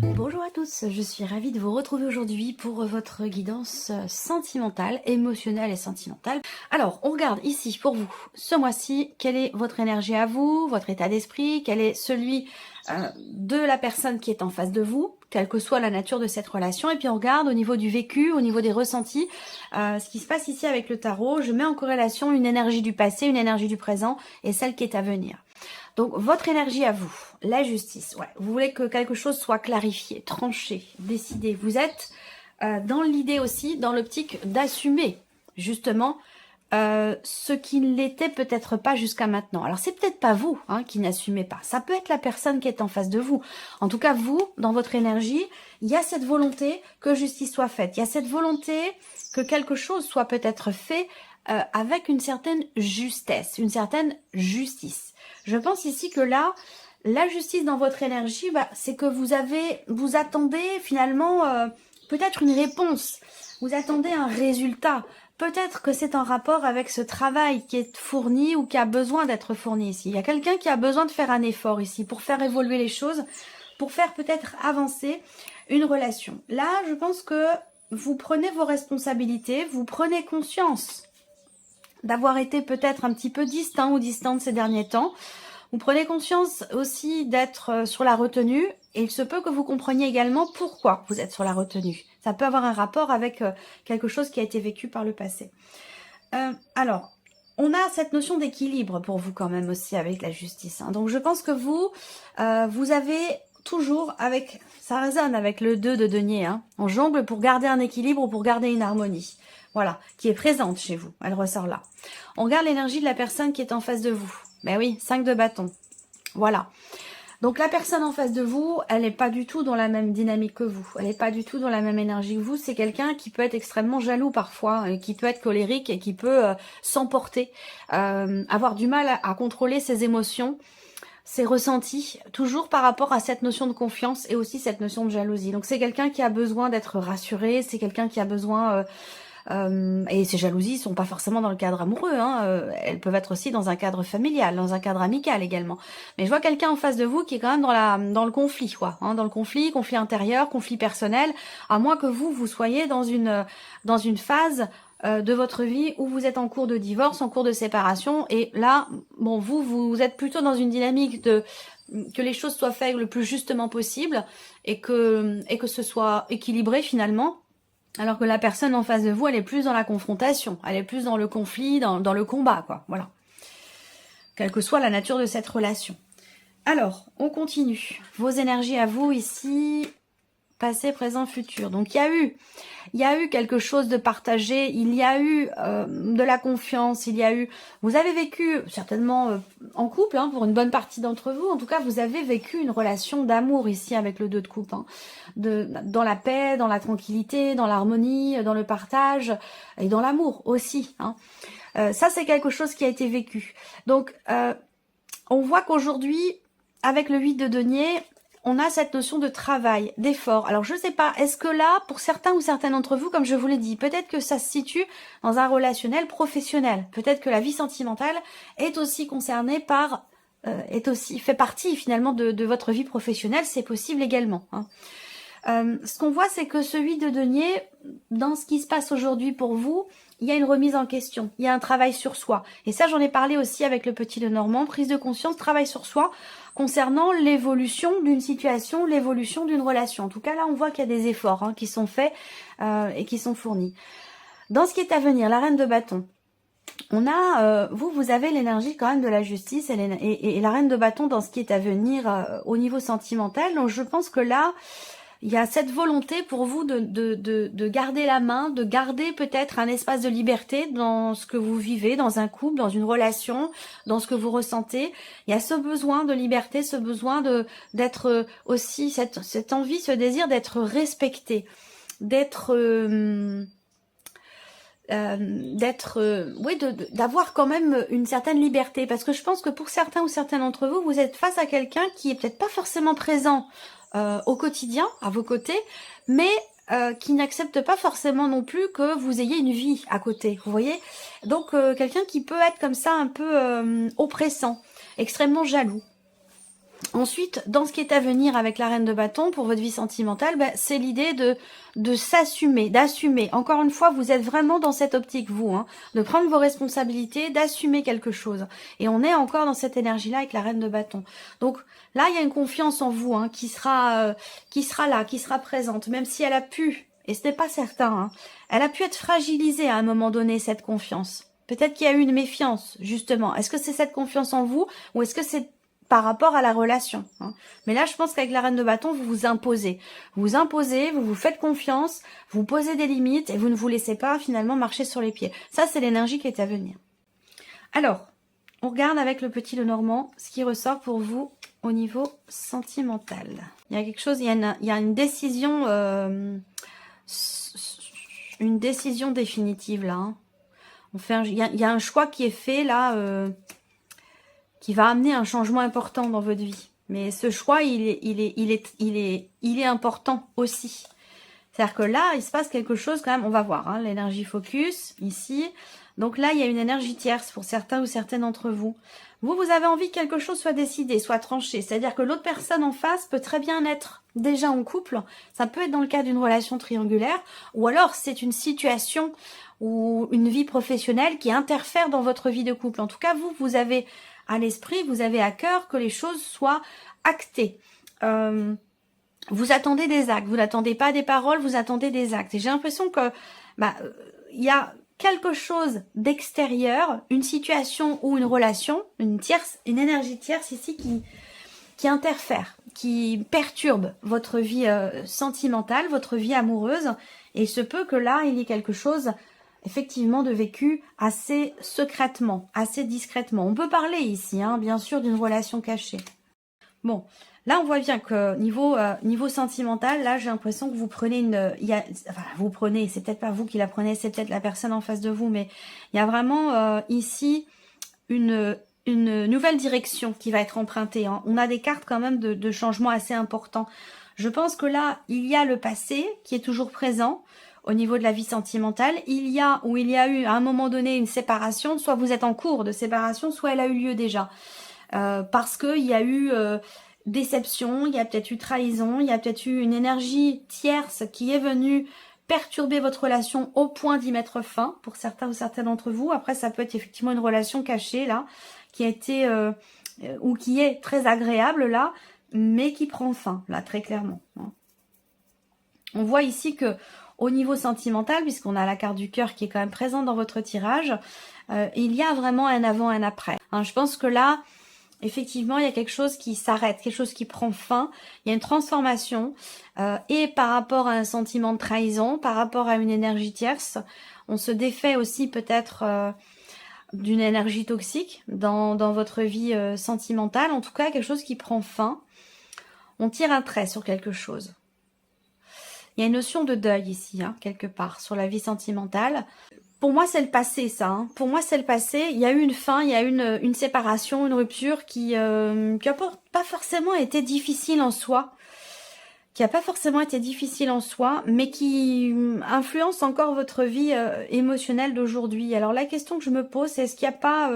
Bonjour à tous, je suis ravie de vous retrouver aujourd'hui pour votre guidance sentimentale, émotionnelle et sentimentale. Alors, on regarde ici pour vous, ce mois-ci, quelle est votre énergie à vous, votre état d'esprit, quel est celui de la personne qui est en face de vous, quelle que soit la nature de cette relation, et puis on regarde au niveau du vécu, au niveau des ressentis, ce qui se passe ici avec le tarot. Je mets en corrélation une énergie du passé, une énergie du présent et celle qui est à venir. Donc, votre énergie à vous, la justice, ouais. Vous voulez que quelque chose soit clarifié, tranché, décidé. Vous êtes dans l'idée aussi, dans l'optique d'assumer, justement, ce qui ne l'était peut-être pas jusqu'à maintenant. Alors, c'est peut-être pas vous qui n'assumez pas. Ça peut être la personne qui est en face de vous. En tout cas, vous, dans votre énergie, il y a cette volonté que justice soit faite. Il y a cette volonté que quelque chose soit peut-être fait avec une certaine justesse, une certaine justice. Je pense ici que là, la justice dans votre énergie, c'est que vous attendez finalement peut-être une réponse. Vous attendez un résultat. Peut-être que c'est en rapport avec ce travail qui est fourni ou qui a besoin d'être fourni ici. Il y a quelqu'un qui a besoin de faire un effort ici pour faire évoluer les choses, pour faire peut-être avancer une relation. Là, je pense que vous prenez vos responsabilités, vous prenez conscience d'avoir été peut-être un petit peu distant ou distante ces derniers temps. Vous prenez conscience aussi d'être sur la retenue et il se peut que vous compreniez également pourquoi vous êtes sur la retenue. Ça peut avoir un rapport avec quelque chose qui a été vécu par le passé. Alors, on a cette notion d'équilibre pour vous quand même aussi avec la justice. Donc je pense que vous avez toujours ça résonne avec le 2 de denier. On jongle pour garder un équilibre ou pour garder une harmonie. Voilà, qui est présente chez vous. Elle ressort là. On regarde l'énergie de la personne qui est en face de vous. Ben oui, 5 de bâton. Voilà. Donc la personne en face de vous, elle n'est pas du tout dans la même dynamique que vous. Elle n'est pas du tout dans la même énergie que vous. C'est quelqu'un qui peut être extrêmement jaloux parfois, qui peut être colérique et qui peut s'emporter, avoir du mal à contrôler ses émotions, ses ressentis, toujours par rapport à cette notion de confiance et aussi cette notion de jalousie. Donc c'est quelqu'un qui a besoin d'être rassuré, c'est quelqu'un qui a besoin... et ces jalousies sont pas forcément dans le cadre amoureux, elles peuvent être aussi dans un cadre familial, dans un cadre amical également. Mais je vois quelqu'un en face de vous qui est quand même dans le conflit, quoi, dans le conflit intérieur, conflit personnel, à moins que vous soyez dans une phase de votre vie où vous êtes en cours de divorce, en cours de séparation, et là, bon, vous êtes plutôt dans une dynamique que les choses soient faites le plus justement possible et que ce soit équilibré finalement. Alors que la personne en face de vous, elle est plus dans la confrontation, elle est plus dans le conflit, dans le combat, quoi. Voilà. Quelle que soit la nature de cette relation. Alors, on continue. Vos énergies à vous ici, passé, présent, futur. Donc il y a eu quelque chose de partagé, il y a eu de la confiance, vous avez vécu certainement en couple, pour une bonne partie d'entre vous, en tout cas vous avez vécu une relation d'amour ici avec le 2 de coupe, dans la paix, dans la tranquillité, dans l'harmonie, dans le partage et dans l'amour aussi. Ça c'est quelque chose qui a été vécu. Donc on voit qu'aujourd'hui, avec le 8 de denier, on a cette notion de travail, d'effort. Alors je ne sais pas, est-ce que là, pour certains ou certaines d'entre vous, comme je vous l'ai dit, peut-être que ça se situe dans un relationnel professionnel. Peut-être que la vie sentimentale est aussi concernée par, fait partie finalement de votre vie professionnelle, c'est possible également. Ce qu'on voit, c'est que ce 8 de denier, dans ce qui se passe aujourd'hui pour vous, il y a une remise en question, il y a un travail sur soi. Et ça, j'en ai parlé aussi avec le petit Lenormand, prise de conscience, travail sur soi, concernant l'évolution d'une situation, l'évolution d'une relation. En tout cas, là, on voit qu'il y a des efforts qui sont faits et qui sont fournis. Dans ce qui est à venir, la reine de bâton, on a, vous avez l'énergie quand même de la justice et la reine de bâton dans ce qui est à venir au niveau sentimental. Donc, je pense que là, il y a cette volonté pour vous de garder la main, de garder peut-être un espace de liberté dans ce que vous vivez, dans un couple, dans une relation, dans ce que vous ressentez. Il y a ce besoin de liberté, ce besoin d'être aussi, cette envie, ce désir d'être respecté, d'avoir quand même une certaine liberté. Parce que je pense que pour certains ou certaines d'entre vous, vous êtes face à quelqu'un qui est peut-être pas forcément présent au quotidien, à vos côtés, mais qui n'accepte pas forcément non plus que vous ayez une vie à côté, vous voyez. Donc quelqu'un qui peut être comme ça un peu oppressant, extrêmement jaloux. Ensuite, dans ce qui est à venir avec la reine de bâton pour votre vie sentimentale, c'est l'idée de s'assumer, d'assumer. Encore une fois, vous êtes vraiment dans cette optique, vous, hein, de prendre vos responsabilités, d'assumer quelque chose. Et on est encore dans cette énergie-là avec la reine de bâton. Donc là, il y a une confiance en vous hein, qui sera là, qui sera présente, même si elle a pu, et ce n'est pas certain, hein, elle a pu être fragilisée à un moment donné, cette confiance. Peut-être qu'il y a eu une méfiance, justement. Est-ce que c'est cette confiance en vous ou est-ce que c'est par rapport à la relation. Hein. Mais là, je pense qu'avec la reine de bâton, vous vous imposez. Vous vous imposez, vous vous faites confiance, vous posez des limites et vous ne vous laissez pas finalement marcher sur les pieds. Ça, c'est l'énergie qui est à venir. Alors, on regarde avec le petit Lenormand ce qui ressort pour vous au niveau sentimental. Il y a quelque chose, il y a une décision définitive là. Hein. Il y a un choix qui est fait là... qui va amener un changement important dans votre vie. Mais ce choix, il est important aussi. C'est-à-dire que là, il se passe quelque chose quand même, on va voir, hein, l'énergie focus, ici. Donc là, il y a une énergie tierce pour certains ou certaines d'entre vous. Vous avez envie que quelque chose soit décidé, soit tranché. C'est-à-dire que l'autre personne en face peut très bien être déjà en couple. Ça peut être dans le cas d'une relation triangulaire. Ou alors, c'est une situation ou une vie professionnelle qui interfère dans votre vie de couple. En tout cas, vous avez à l'esprit, vous avez à cœur que les choses soient actées. Vous attendez des actes, vous n'attendez pas des paroles, vous attendez des actes. Et j'ai l'impression que il y a quelque chose d'extérieur, une situation ou une relation, une énergie tierce ici qui interfère, qui perturbe votre vie sentimentale, votre vie amoureuse. Et il se peut que là, il y ait quelque chose effectivement de vécu assez secrètement, assez discrètement. On peut parler ici, hein, bien sûr, d'une relation cachée. Bon, là on voit bien que niveau sentimental, là j'ai l'impression que vous prenez vous prenez, c'est peut-être pas vous qui la prenez, c'est peut-être la personne en face de vous, mais il y a vraiment ici une nouvelle direction qui va être empruntée. Hein. On a des cartes quand même de changements assez importants. Je pense que là, il y a le passé qui est toujours présent. Au niveau de la vie sentimentale, il y a eu à un moment donné une séparation, soit vous êtes en cours de séparation, soit elle a eu lieu déjà. Parce qu'il y a eu déception, il y a peut-être eu trahison, il y a peut-être eu une énergie tierce qui est venue perturber votre relation au point d'y mettre fin, pour certains ou certaines d'entre vous. Après, ça peut être effectivement une relation cachée, là, qui a été, ou qui est très agréable, là, mais qui prend fin, là, très clairement. Hein. On voit ici que au niveau sentimental, puisqu'on a la carte du cœur qui est quand même présente dans votre tirage, il y a vraiment un avant, un après. Hein, je pense que là, effectivement, il y a quelque chose qui s'arrête, quelque chose qui prend fin. Il y a une transformation. Et par rapport à un sentiment de trahison, par rapport à une énergie tierce, on se défait aussi peut-être d'une énergie toxique dans votre vie sentimentale. En tout cas, quelque chose qui prend fin. On tire un trait sur quelque chose. Il y a une notion de deuil ici, hein, quelque part, sur la vie sentimentale. Pour moi, c'est le passé, ça. Hein. Pour moi, c'est le passé. Il y a eu une fin, il y a eu une séparation, une rupture qui n'a pas forcément été difficile en soi. Mais qui influence encore votre vie émotionnelle d'aujourd'hui. Alors, la question que je me pose, c'est est-ce qu'il n'y a pas...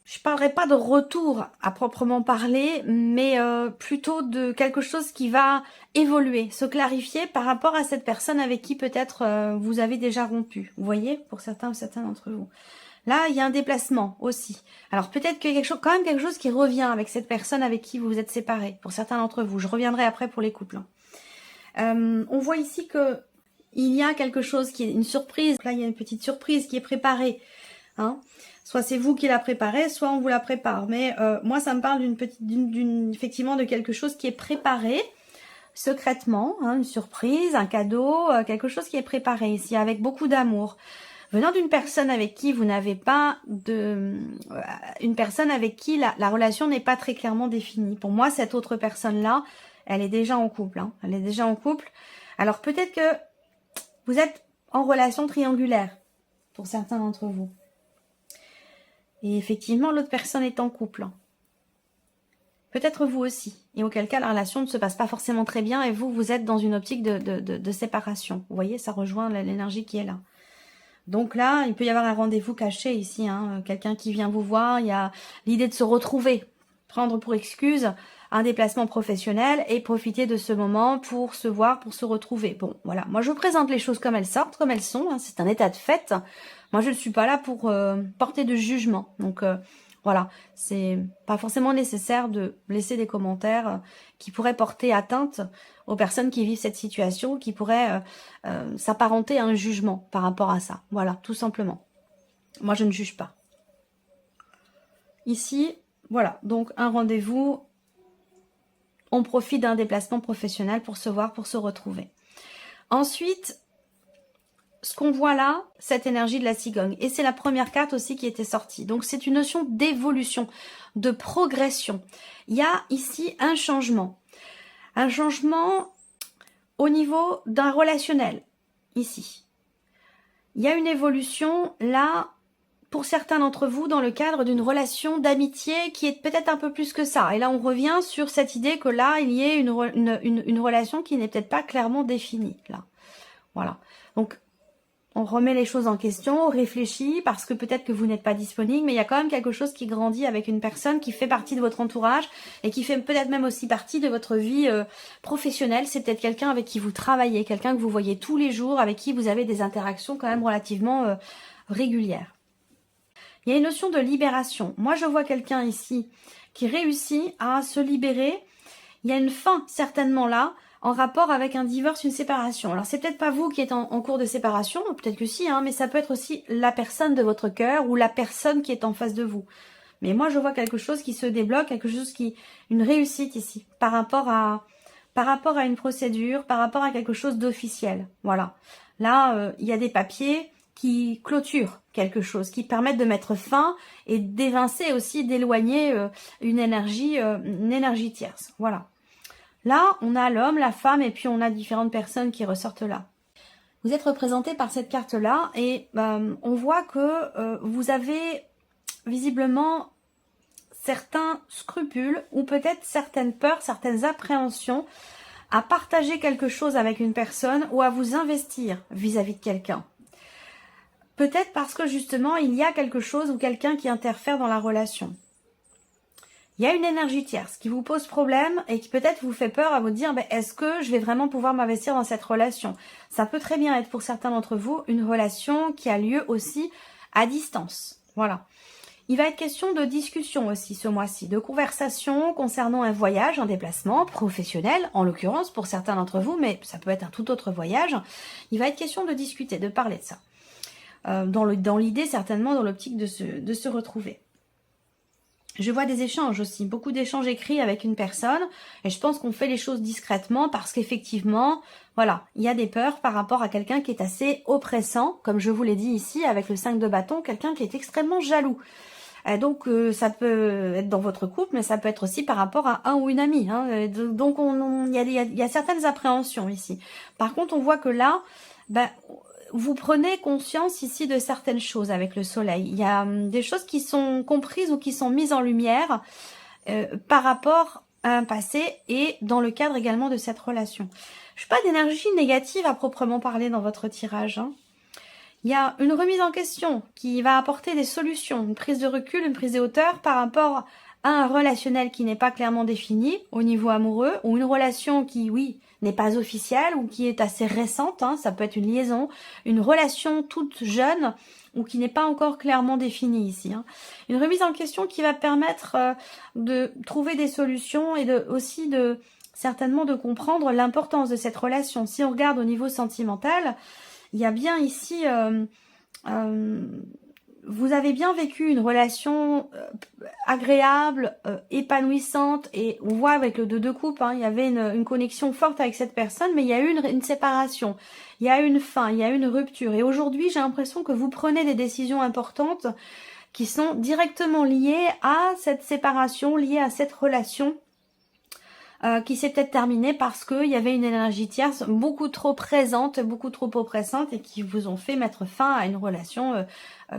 je parlerai pas de retour à proprement parler, mais plutôt de quelque chose qui va évoluer, se clarifier par rapport à cette personne avec qui peut-être vous avez déjà rompu. Vous voyez, pour certains ou certaines d'entre vous. Là, il y a un déplacement aussi. Alors peut-être qu'il y a quand même quelque chose qui revient avec cette personne avec qui vous vous êtes séparés, pour certains d'entre vous. Je reviendrai après pour les couples. On voit ici que il y a quelque chose qui est une surprise. Là, il y a une petite surprise qui est préparée. Hein. Soit c'est vous qui la préparez, soit on vous la prépare. Mais moi, ça me parle effectivement de quelque chose qui est préparé secrètement, hein, une surprise, un cadeau, quelque chose qui est préparé ici avec beaucoup d'amour. Venant d'une personne avec qui vous n'avez pas une personne avec qui la relation n'est pas très clairement définie. Pour moi, cette autre personne-là, elle est déjà en couple. Hein. Elle est déjà en couple. Alors peut-être que vous êtes en relation triangulaire pour certains d'entre vous. Et effectivement, l'autre personne est en couple. Peut-être vous aussi. Et auquel cas, la relation ne se passe pas forcément très bien et vous êtes dans une optique de séparation. Vous voyez, ça rejoint l'énergie qui est là. Donc là, il peut y avoir un rendez-vous caché ici. Hein, quelqu'un qui vient vous voir. Il y a l'idée de se retrouver. Prendre pour excuse un déplacement professionnel et profiter de ce moment pour se voir, pour se retrouver. Bon, voilà. Moi, je vous présente les choses comme elles sortent, comme elles sont. Hein. C'est un état de fait. Moi, je ne suis pas là pour porter de jugement. Donc, voilà. C'est pas forcément nécessaire de laisser des commentaires qui pourraient porter atteinte aux personnes qui vivent cette situation, qui pourraient s'apparenter à un jugement par rapport à ça. Voilà, tout simplement. Moi, je ne juge pas. Ici, voilà, donc un rendez-vous, on profite d'un déplacement professionnel pour se voir, pour se retrouver. Ensuite, ce qu'on voit là, cette énergie de la cigogne, et c'est la première carte aussi qui était sortie. Donc c'est une notion d'évolution, de progression. Il y a ici un changement au niveau d'un relationnel, ici. Il y a une évolution là, pour certains d'entre vous, dans le cadre d'une relation d'amitié qui est peut-être un peu plus que ça. Et là, on revient sur cette idée que là, il y ait une relation qui n'est peut-être pas clairement définie. Là, voilà. Donc, on remet les choses en question, on réfléchit, parce que peut-être que vous n'êtes pas disponible, mais il y a quand même quelque chose qui grandit avec une personne qui fait partie de votre entourage et qui fait peut-être même aussi partie de votre vie professionnelle. C'est peut-être quelqu'un avec qui vous travaillez, quelqu'un que vous voyez tous les jours, avec qui vous avez des interactions quand même relativement régulières. Il y a une notion de libération. Moi, je vois quelqu'un ici qui réussit à se libérer. Il y a une fin certainement là, en rapport avec un divorce, une séparation. Alors, c'est peut-être pas vous qui êtes en cours de séparation, peut-être que si, hein, mais ça peut être aussi la personne de votre cœur ou la personne qui est en face de vous. Mais moi, je vois quelque chose qui se débloque, une réussite ici, par rapport à une procédure, par rapport à quelque chose d'officiel. Voilà. Là, il y a des papiers qui clôturent quelque chose, qui permettent de mettre fin et d'évincer aussi, d'éloigner une énergie tierce. Voilà. Là, on a l'homme, la femme, et puis on a différentes personnes qui ressortent là. Vous êtes représenté par cette carte-là, et on voit que vous avez visiblement certains scrupules, ou peut-être certaines peurs, certaines appréhensions, à partager quelque chose avec une personne, ou à vous investir vis-à-vis de quelqu'un. Peut-être parce que justement, il y a quelque chose ou quelqu'un qui interfère dans la relation. Il y a une énergie tierce qui vous pose problème et qui peut-être vous fait peur à vous dire est-ce que je vais vraiment pouvoir m'investir dans cette relation? Ça peut très bien être pour certains d'entre vous une relation qui a lieu aussi à distance. Voilà. Il va être question de discussion aussi ce mois-ci, de conversation concernant un voyage, un déplacement professionnel, en l'occurrence pour certains d'entre vous, mais ça peut être un tout autre voyage. Il va être question de discuter, de parler de ça. Dans l'idée certainement, dans l'optique de se retrouver. Je vois des échanges aussi, beaucoup d'échanges écrits avec une personne, et je pense qu'on fait les choses discrètement parce qu'effectivement, voilà, il y a des peurs par rapport à quelqu'un qui est assez oppressant, comme je vous l'ai dit ici avec le 5 de bâton, quelqu'un qui est extrêmement jaloux. Donc ça peut être dans votre couple, mais ça peut être aussi par rapport à un ou une amie. Hein. Donc il y a certaines appréhensions ici. Par contre, on voit que là, vous prenez conscience ici de certaines choses avec le soleil. Il y a des choses qui sont comprises ou qui sont mises en lumière par rapport à un passé et dans le cadre également de cette relation. Je n'ai pas d'énergie négative à proprement parler dans votre tirage. Hein. Il y a une remise en question qui va apporter des solutions, une prise de recul, une prise de hauteur par rapport à un relationnel qui n'est pas clairement défini au niveau amoureux ou une relation qui, oui, n'est pas officielle ou qui est assez récente, hein, ça peut être une liaison, une relation toute jeune ou qui n'est pas encore clairement définie ici. Hein. Une remise en question qui va permettre de trouver des solutions et aussi certainement de comprendre l'importance de cette relation. Si on regarde au niveau sentimental, il y a bien ici... vous avez bien vécu une relation agréable, épanouissante, et on voit avec le 2 de coupe, hein, il y avait une connexion forte avec cette personne, mais il y a eu une séparation, il y a eu une fin, il y a eu une rupture. Et aujourd'hui, j'ai l'impression que vous prenez des décisions importantes qui sont directement liées à cette séparation, liées à cette relation qui s'est peut-être terminée parce qu'il y avait une énergie tierce beaucoup trop présente, beaucoup trop oppressante et qui vous ont fait mettre fin à une relation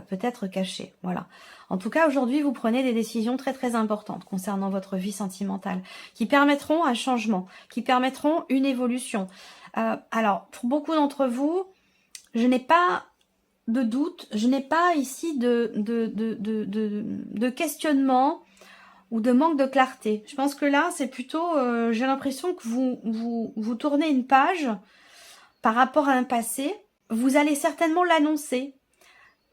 peut-être cachée. Voilà. En tout cas, aujourd'hui, vous prenez des décisions très très importantes concernant votre vie sentimentale qui permettront un changement, qui permettront une évolution. Alors, pour beaucoup d'entre vous, je n'ai pas de doute, je n'ai pas ici de questionnement ou de manque de clarté. Je pense que là, c'est plutôt, j'ai l'impression que vous tournez une page par rapport à un passé. Vous allez certainement l'annoncer.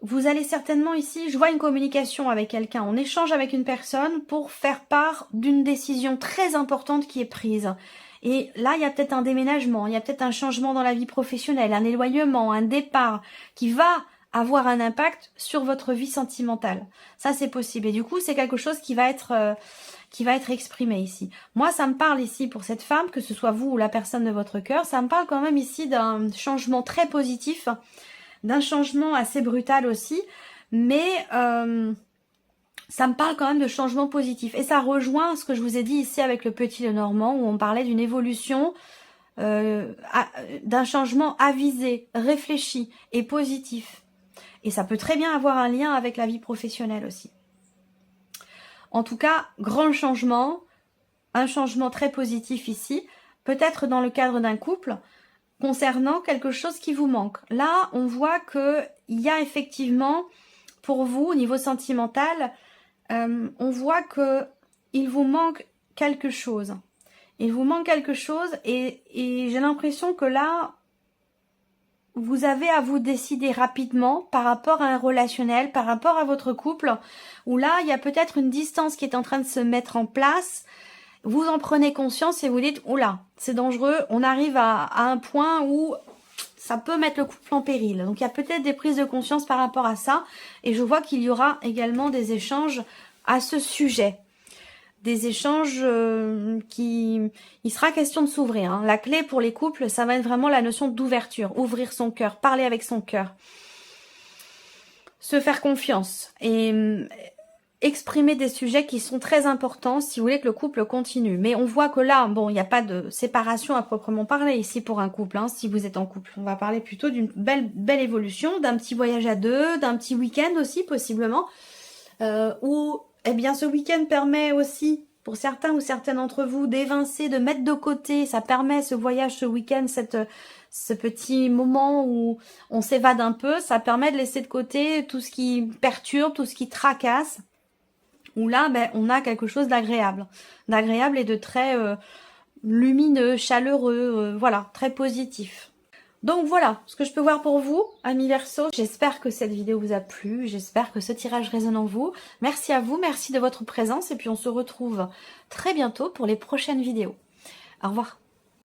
Vous allez certainement ici, je vois une communication avec quelqu'un, on échange avec une personne pour faire part d'une décision très importante qui est prise. Et là, il y a peut-être un déménagement, il y a peut-être un changement dans la vie professionnelle, un éloignement, un départ qui va avoir un impact sur votre vie sentimentale. Ça, c'est possible. Et du coup, c'est quelque chose qui va être exprimé ici. Moi, ça me parle ici pour cette femme, que ce soit vous ou la personne de votre cœur, ça me parle quand même ici d'un changement très positif, d'un changement assez brutal aussi, mais ça me parle quand même de changement positif. Et ça rejoint ce que je vous ai dit ici avec le petit Lenormand, où on parlait d'une évolution, d'un changement avisé, réfléchi et positif. Et ça peut très bien avoir un lien avec la vie professionnelle aussi. En tout cas, grand changement, un changement très positif ici, peut-être dans le cadre d'un couple, concernant quelque chose qui vous manque. Là, on voit qu'il y a effectivement, pour vous, au niveau sentimental, on voit qu'il vous manque quelque chose. Il vous manque quelque chose et j'ai l'impression que là, vous avez à vous décider rapidement par rapport à un relationnel, par rapport à votre couple, où là, il y a peut-être une distance qui est en train de se mettre en place. Vous en prenez conscience et vous dites, oula, c'est dangereux, on arrive à un point où ça peut mettre le couple en péril. Donc il y a peut-être des prises de conscience par rapport à ça. Et je vois qu'il y aura également des échanges à ce sujet. Des échanges il sera question de s'ouvrir. Hein. La clé pour les couples, ça va être vraiment la notion d'ouverture. Ouvrir son cœur, parler avec son cœur. Se faire confiance. Et exprimer des sujets qui sont très importants si vous voulez que le couple continue. Mais on voit que là, bon, il n'y a pas de séparation à proprement parler ici pour un couple, hein, si vous êtes en couple. On va parler plutôt d'une belle évolution, d'un petit voyage à deux, d'un petit week-end aussi possiblement, où eh bien, ce week-end permet aussi, pour certains ou certaines d'entre vous, d'évincer, de mettre de côté. Ça permet, ce voyage, ce week-end, ce petit moment où on s'évade un peu, ça permet de laisser de côté tout ce qui perturbe, tout ce qui tracasse. Où là, ben, on a quelque chose d'agréable et de très lumineux, chaleureux, voilà, très positif. Donc voilà ce que je peux voir pour vous, amis Verseau. J'espère que cette vidéo vous a plu, j'espère que ce tirage résonne en vous. Merci à vous, merci de votre présence et puis on se retrouve très bientôt pour les prochaines vidéos. Au revoir.